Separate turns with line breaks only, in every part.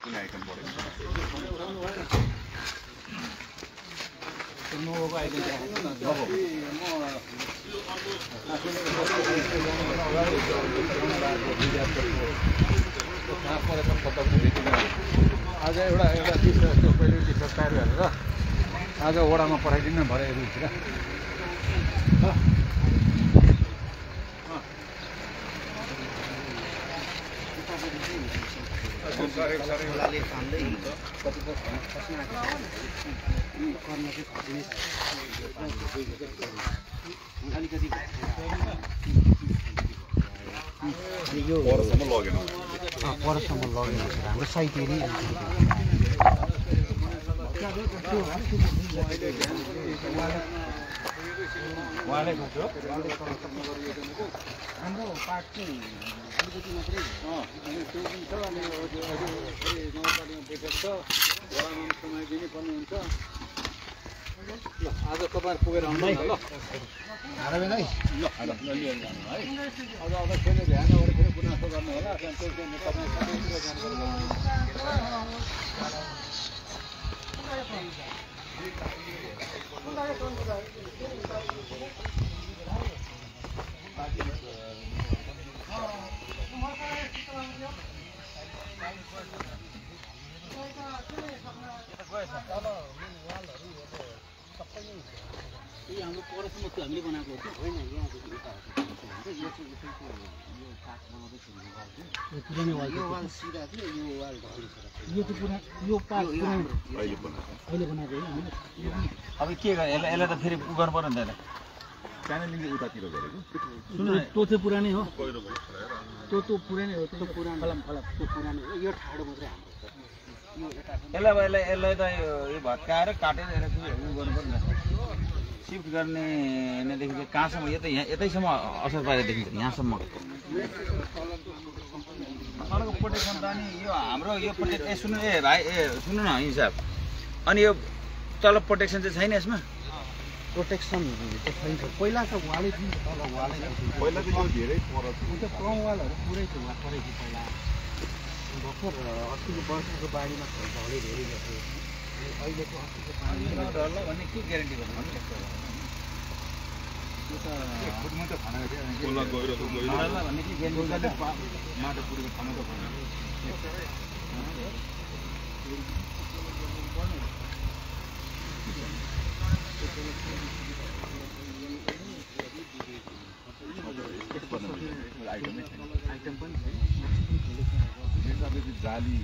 कुन आइटम बढेको छ
नोभोको आइटम आज एउटा टी-सर्ट पहिले टी-सर्ट तयार गरेर आज वडामा पठाइदिनु भरे रुचि
परसम्म लगेन
हाम्रो साइट एरिया
उहाँले गर्छु
हाम्रो पार्ट चाहिँ अलिकति मात्रै
अनि त्यो पनि छ अनि गाउँपालिकामा बैठक छ वडामा समय दिनुपर्ने हुन्छ ल आज तपाईहरु पुगेर आउनु न ल
हारबेन है
ल लिएर जानु है आज अब फेरि ध्यान गरेर फेरि गुनासो गर्नु होला त्यहाँ त्यो चाहिँ तपाईँ सबैतिर जानु
हाम्रो परसम्म त्यो हामीले बनाएको हो होइन यहाँदेखि यता यो चाहिँ यो काठ बनाउँदै पुरानो वाल यो वाल सिधा थियो यो वाल ढल्छ यो चाहिँ पुरा यो पार्ट अहिले बनाएको होइन
अब के गर्ने यसलाई त फेरि उ गर्नु पर्यो नि त
च्यानलिङले उतातिर गरेको
सुन्नु त्यो चाहिँ पुरानै हो त्यो पुरानै हो त्यो पुरानो फलम त्यो पुरानो हो यो ठाडो मात्रै हाम्रो यो यता
यसलाई त यो भत्काएर काटेर यसलाई उ गर्नु पर्यो नि सिफ्ट गर्ने यहाँदेखि चाहिँ कहाँसम्म यतैसम्म असर पारेर देखिन्छ यहाँसम्म तलको प्रोटेक्सन त अनि यो हाम्रो यो प्रोटेक्सन सुन्नु भाइ सुन्नु न हिसाब अनि यो तल प्रोटेक्सन चाहिँ छैन यसमा
प्रोटेक्सन त छैन पहिला त वालै थियो तल वालै
पहिला त यो धेरै पर
थियो त्यो कम वालहरू पुरै थियो वहाँ परै थियो पहिला भर्खर अस्तिको वर्षको बाढीमा झले धेरै गएको अहिलेको अस्तिको बाढीमा
डल्ला भन्ने के ग्यारेन्टी गर्नु भन्नु
फुटमा त खाना कोला गएर
डल्ला भन्ने के ग्यारेन्टी
माटो पुरेको खाना त
आइटम पनि
जाली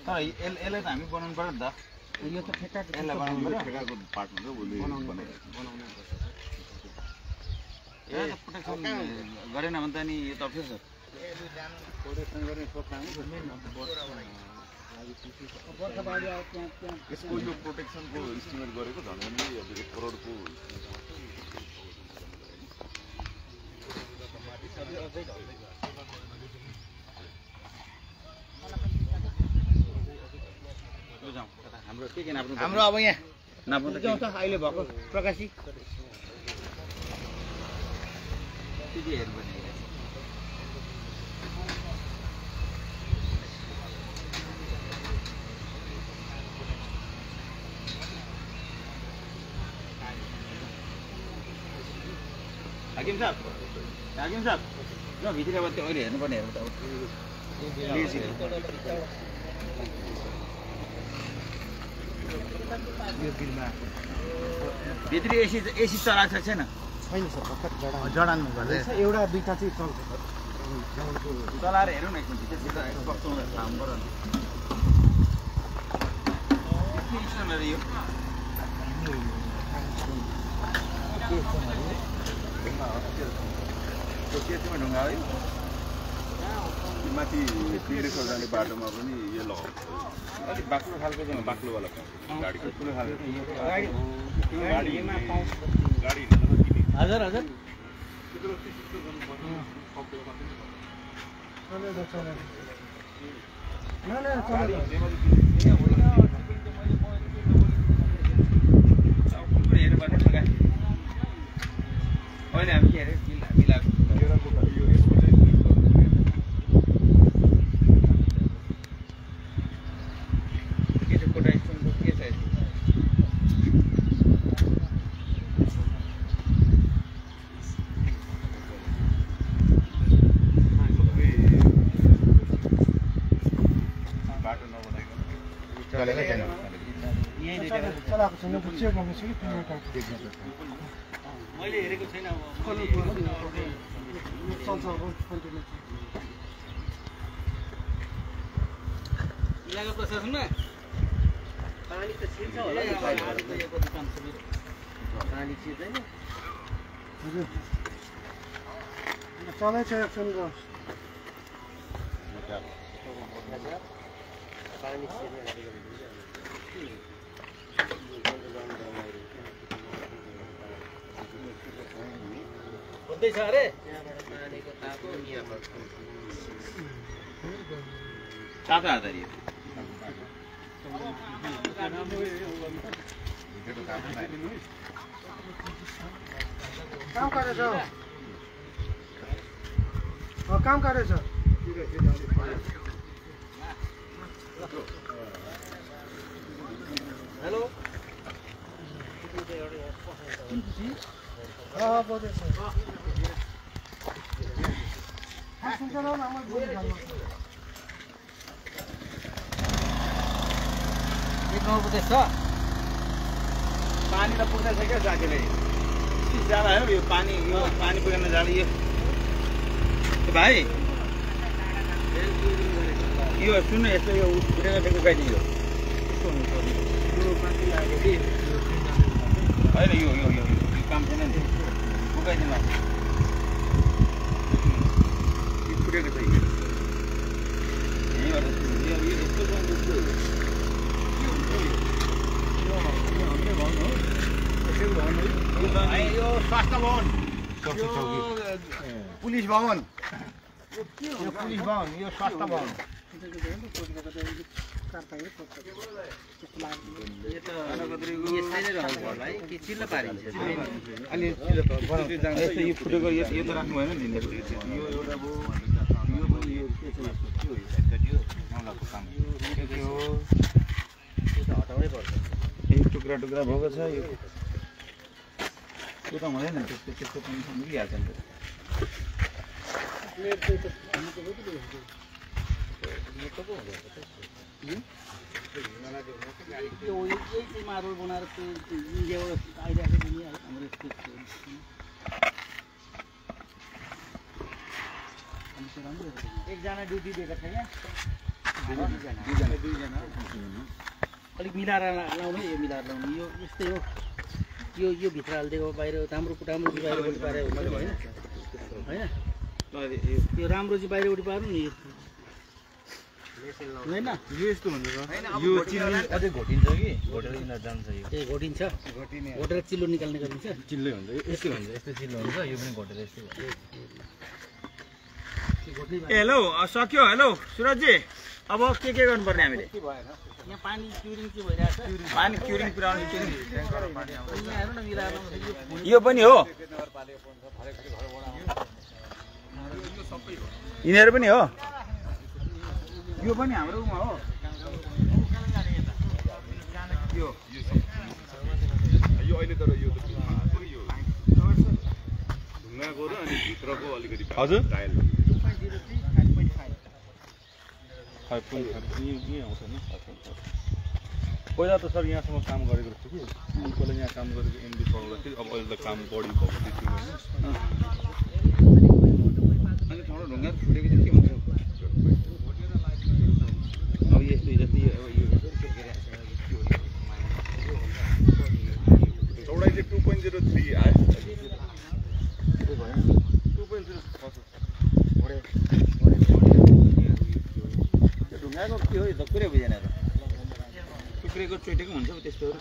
तर यसलाई त हामी बनाउनु पर्यो नि त
यो त ठेक्काको
यसलाई बनाउनु पर्यो
ठेकाको पार्ट हुन्छ उसले बनाएको
प्रोटेक्सन गरेन भने त नि यो त अप्ठ्यारो छ
प्रोटेक्सन गर्ने
यसको यो प्रोटेक्सनको इस्टिमेट गरेको झन् भने अब 1 करोडको
हाम्रो अब यहाँ नाप्नु त
अहिले भएको प्रकाशी
हेर्नु पर्ने हाकिम साहब ल भित्र अब त्यो अहिले हेर्नुपर्ने हेर्नु त
यो बिलमा
भित्री एसी चलाएको छैन
छैन सर भर्खर जडानमा गर्दैछ एउटा दुईटा चाहिँ चल्छ सर
चलाएर हेरौँ न एकचोटि त्यसले त कस्तो हुँदो थाहा पर्यो नि के स्टोनहरू यो
केटीमा ढुङ्गा है माथि पिडेको जाने बाटोमा पनि यो लगाउँछ अलिक बाक्लो खालको चाहिँ बाक्लोवाला गाडी ठुलो खालको गाडी
हजुर
अहिले हामी के अरे मिलाएको
चलेको छैन
चलाएको छैन चेक गर्नुहोस् कि तिम्रो काट्नु
मैले हेरेको छैन अब
चल्छ अब कन्टिन्यू
इलाका प्रशासनमा पानी त छिर्छ होला नि आजको यो कति काम छ मेरो पानी छिर्दैन
हजुर चलाइ छ एकछिन गर्नुहोस्
पानी छिर्ने हुँदैछ अरे पानीको तातो
तातो आधारी
काम गरेछ काम गरेछ
हेलो
बोलेछ
पुग्दैछ
पानी त पुग्दैछ क्या साथीले जाँदा हो यो पानी पुगेन जाँदा भाइ यो सुन्नु यस्तो यो उठेको चाहिँ उकाइदियो होइन यो काम छैन नि उकाइदिनु फुटेको छ यो स्वास्थ्य भवन पुलिस भवन यो स्वास्थ्य भवन यस्तो यो फुटेको यो त राख्नु भएन नि यो एउटा हटाउनै पर्छ एक टुक्रा भएको छ यो त हुँदैन त्यस्तो पनि मिलिहाल्छ नि
यही मार्बल बनाएर इन्डियाबाट आइरहेको छ हाम्रो एकजना ड्युटी दिएको छ यहाँ दुईजना अलिक मिलाएर लाउने यो मिलाएर लाउने यो यस्तै हो यो भित्र हालिदिएको बाहिर राम्रो चाहिँ बाहिरपट्टि पारेर हुँदैन होइन यो राम्रो चाहिँ बाहिरपट्टि पार्नु नि होइन
यो यस्तो हुन्छ यो चिल्ली अझै घोटिन्छ कि घोटेर जान्छ यो
ए घोटिन्छ घोटेर चिल्लो निकाल्ने गरिन्छ
चिल्लै हुन्छ यस्तो हुन्छ यस्तो चिल्लो हुन्छ यो पनि घोटेर यस्तो हेलो सक्यो हेलो सुरजजी अब के गर्नुपर्ने हामीले
यहाँ पानी क्युरिङ चाहिँ भइरहेको छ
पानी क्युरिङ पुऱ्याउनु
यहाँ हेर्नु न मिलाएर
यो पनि हो यिनीहरू पनि हो यो पनि हाम्रोमा हो यो अहिले तर यो ढुङ्गाको र अनि भित्रको अलिकति हजुर टाइल 5.5 आउँछ नि पहिला त सर यहाँसम्म काम गरेको छु कि पहिला यहाँ काम गरेको एमबी पढाउँदा थियो अब अहिले त काम बढी भएको थियो अनि ठाउँमा ढुङ्गा फुटेको चाहिँ के हुन्छ अब यस्तो जति अब यो चौडाइ चाहिँ 2.03 आयो ढुङ्गाको के हो यो त पुरै बुझेन त टुक्रेको चोटेको हुन्छ त्यस्तोहरू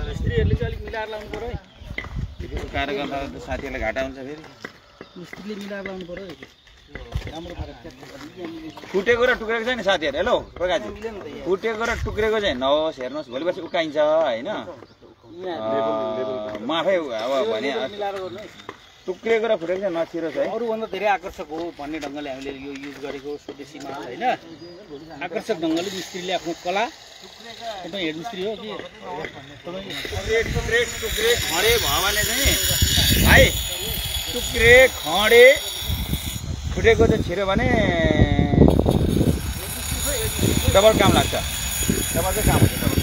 मिस्त्रीहरूले चाहिँ अलिक मिलाएर लाउनु पर्यो है
कार्य गर्दा साथीहरूलाई घाटा हुन्छ फेरि
मिस्त्रीले मिलाएर लाउनु पर्यो राम्रो
फुटेको र टुक्रेको छ नि साथीहरू हेलो प्रकाशजी फुटेको र टुक्रेको चाहिँ नहोस् हेर्नुहोस् भोलि पर्सि उकाइन्छ होइन माफै अब भने टुक्रेको र फुटेको चाहिँ नछिरोस् है
अरूभन्दा धेरै आकर्षक हो भन्ने ढङ्गले हामीले यो युज गरेको स्वदेशीमा होइन आकर्षक ढङ्गले मिस्त्रीले आफ्नो कला तपाईँ हेड मिस्त्री हो कि
टुक्रे खडे भयो भने चाहिँ भाइ टुक्रे खडे फुटेको चाहिँ छिर्यो भने
डबल काम लाग्छ डबल चाहिँ काम हुन्छ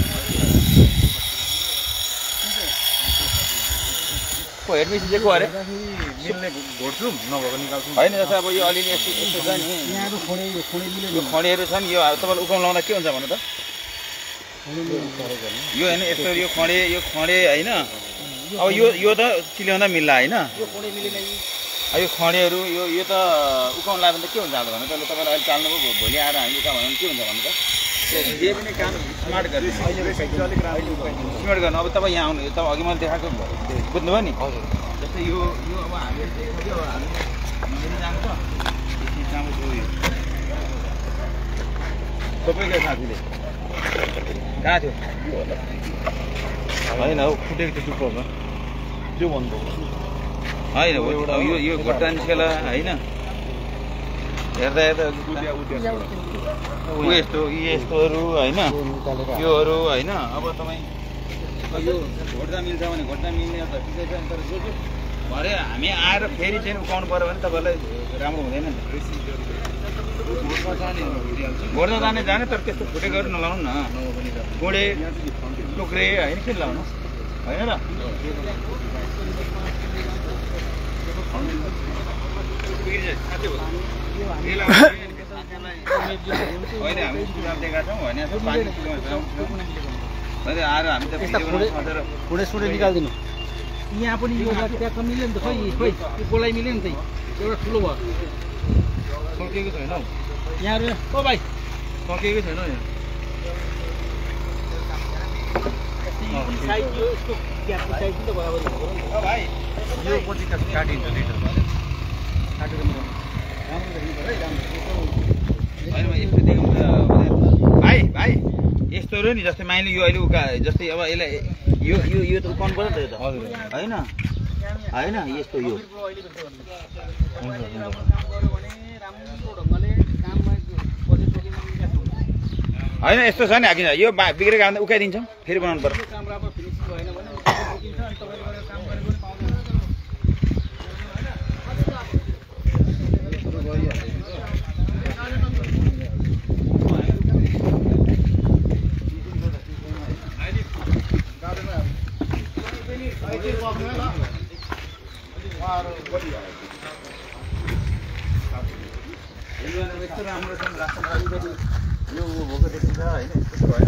को हेड मिस्त्री चाहिँ को अरे
मिल्ने घोड्छु नभएको निकाल्छु
होइन जस्तो अब यो अलिअलि यस्तो यस्तो छ नि
यहाँको खोडे
यो खडेहरू छ नि यो तपाईँले उकाउनु लाउँदा के हुन्छ भन्नु त यो होइन यस्तो यो खडे होइन अब यो त चिल्याउँदा मिल्ला होइन यो खडेहरू यो त उकाउनु लाग्यो भने त के हुन्छ अब भन्नु त तपाईँलाई अहिले चाल्नु भयो भोलि आएर हामी उकाउ भने के हुन्छ भन्नु त जे पनि काम स्मार्ट गर्नु स्मार्ट गर्नु अब तपाईँ यहाँ आउनु तपाईँ अघि मैले देखाएको बुझ्नुभयो नि जस्तै यो अब हामीले देखाएको अब हामी जानु त तपाईँको साथीले कहाँ थियो
होइन हौ फुटेको थियो टुप्पोमा त्यो भन्नुभयो
होइन यो घुट्टा निस्केला होइन हेर्दा यस्तोहरू होइन योहरू होइन अब तपाईँ यो घोट्दा मिल्छ भने घोट्दा मिल्ने त ठिकै छ तर जो भरे हामी आएर फेरि चाहिँ उकाउनु पऱ्यो भने तपाईँलाई राम्रो हुँदैन नि घोड्दा जाने तर त्यस्तो फुटेकोहरू नलाउनु न गोडे टुक्रे होइन किन लाउनु होइन र होइन हामी सुझाव दिएका छौँ होइन आएर हामी त
फुडे निकालिदिनु यहाँ पनि यो ट्याक्क मिल्यो नि त खै यो गोलाइ मिल्यो नि त एउटा ठुलो भयो
सकिएको छैन हौ
यहाँ ओ भाइ
सकिएको छैन
साइज यो यसको ग्यापको साइज पनि त बराबर
भाइ
यो पछि काटिन्छ लिटर
भाइ यस्तोहरू नि जस्तै माइले यो अहिले उका जस्तै अब यसलाई यो त उकाउनु पर्यो नि त यो त होइन होइन यस्तो यो होइन यस्तो छ नि किन यो बिग्रेको आउँदा उकाइदिन्छौँ फेरि बनाउनु पर्छ यस्तो राम्रो छ यो भोको देखिन्छ होइन यस्तो भएन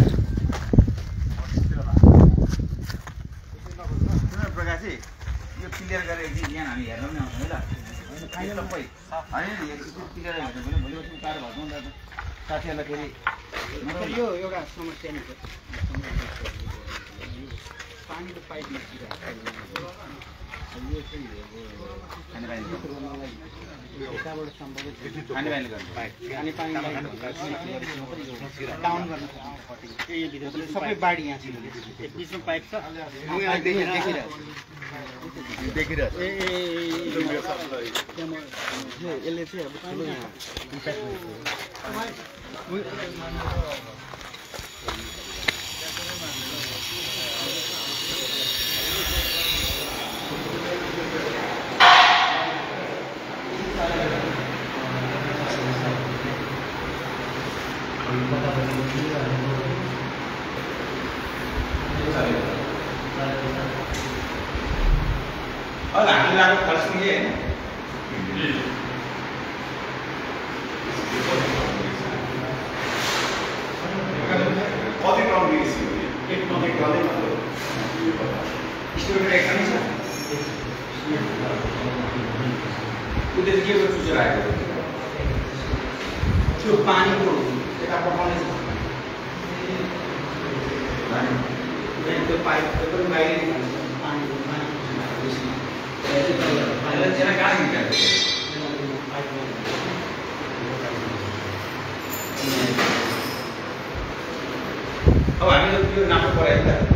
प्रकाशी यो क्लियर गरेर यहाँ हामी हेर्न पनि आउँछौँ है ल सबै होइन नि क्लियर हेर्नु भने भोलि बस्नु कार भएको नि त साथीहरूलाई फेरि
यो एउटा समस्या नि पानीको पाइप निस्किरहेको सबै बाढी यहाँ छ बिचमा पाइप छ
देखिरहेको
यसले चाहिँ अब ठुलो यहाँ
अब हामी लागेको खर्च नि होइन
कति ग्राउन्ड एक ग्राउन्ड
स्टुडेन्ट एकदमै छ उसले चाहिँ के गर्छु चलाएको त्यो पानीको यता पठाउने छ त्यो पाइप पनि बाहिर पानीको कहाँ निकाल्छ अब हामीले त्यो नाप्नु पऱ्यो नि त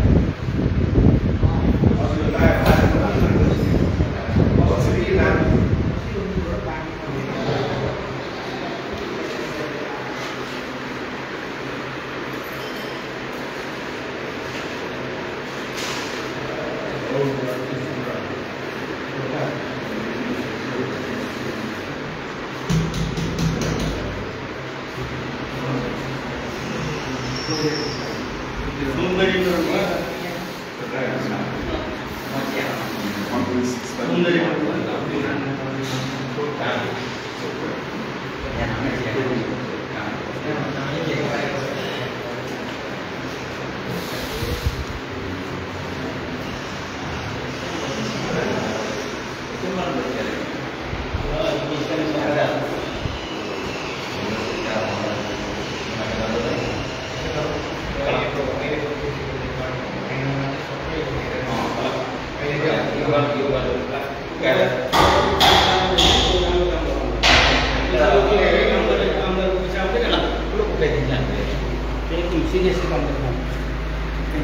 सिरियसली काम गर्नु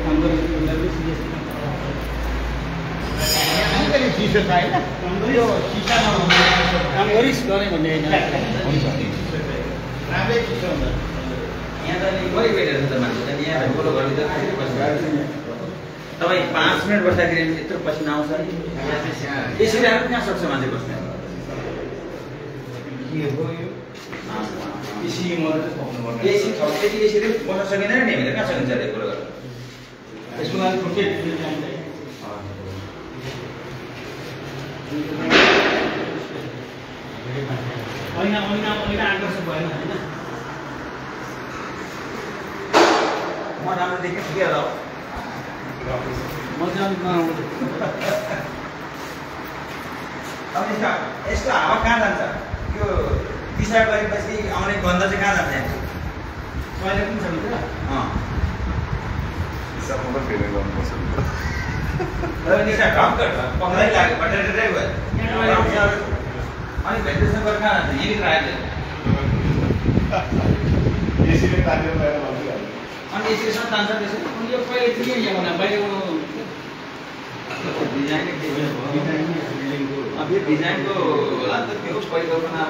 काम गरेको सिरियसली काम गरिस् गरेँ भन्ने होइन राम्रै चिसो हुन्छ
यहाँ त नि गरी गइरहेको छ मान्छे त यहाँ फलो गर्ने त तपाईँ 5 मिनट बस्दाखेरि यत्रो पसिना आउँछ यसरी आएर कहाँ सक्छ मान्छे बस्न एसी थपेपछि यसरी बस्न सकिँदैन नि हामीले कहाँ सकिन्छ अरे कुरो गर्नु
यसको लागि छुट्टै ऐना आकर्षक भएन होइन
म राम्रो देख्ने ठिकै होला अब यस्तो हावा कहाँ जान्छ यो दिशा गरेपछि आउने गन्ध चाहिँ कहाँ जान्छ
अहिले पनि छ नि
निशा ढक्क पक्रै लाग्यो बटेरै भयो अनि भेन्टिलेसन गरेर कहाँ जान्छ यहीँभित्र आयो अनि यसरी तान्छ त्यसरी
अनि यो कहिले थियो यहाँ बाहिरबाट
डिजाइनको त्यो परिकल्पना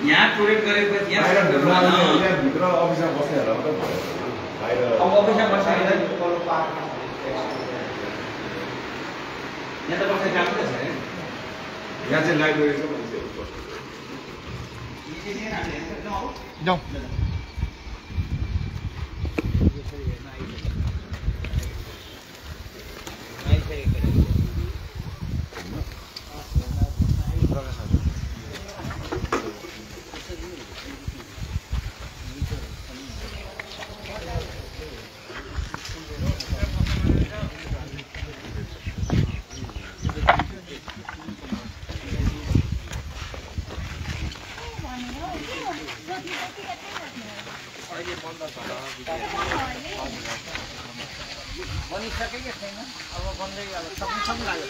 यहाँ टोइलेट गरेपछि यहाँ
अफिसमा बस्नेहरू
अब अफिसमा बस्ने यहाँ त बस्ने काम त छ
यहाँ चाहिँ लाइब्रेरी छ
जाउँ
बनिसकेकै छैन अब बन्दै अब सक्नु लाग्यो